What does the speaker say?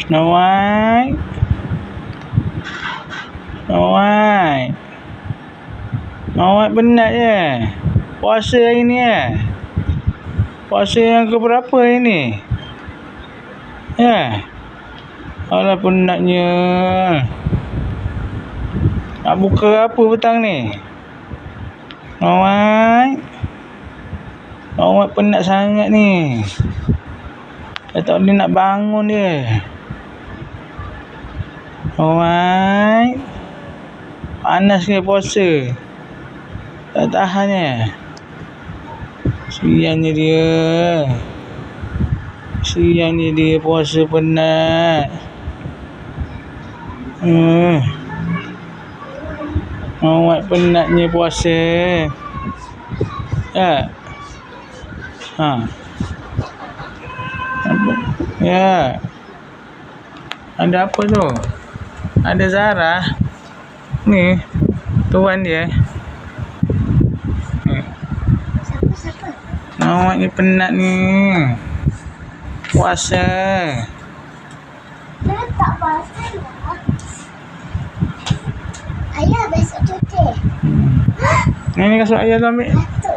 Snow White. Snow White. Snow White penat je. Puasa hari ni Puasa yang keberapa hari ni? Alah penatnya. Nak buka apa petang ni? Snow White. Snow White penat sangat ni. Dah tak boleh nak bangun dia. Snow White. Panas ke puasa? Tak tahan je. Siannya dia. Siannya dia puasa penat. Awak penatnya puasa. Ya. Ada apa tu? Ada Zara. Ni tuan dia. Siapa? Awak ni penat ni. Puasa. Dia tak puasa lah. Ayah besok cuti. Ni kasut ayah tu ambil. Betul.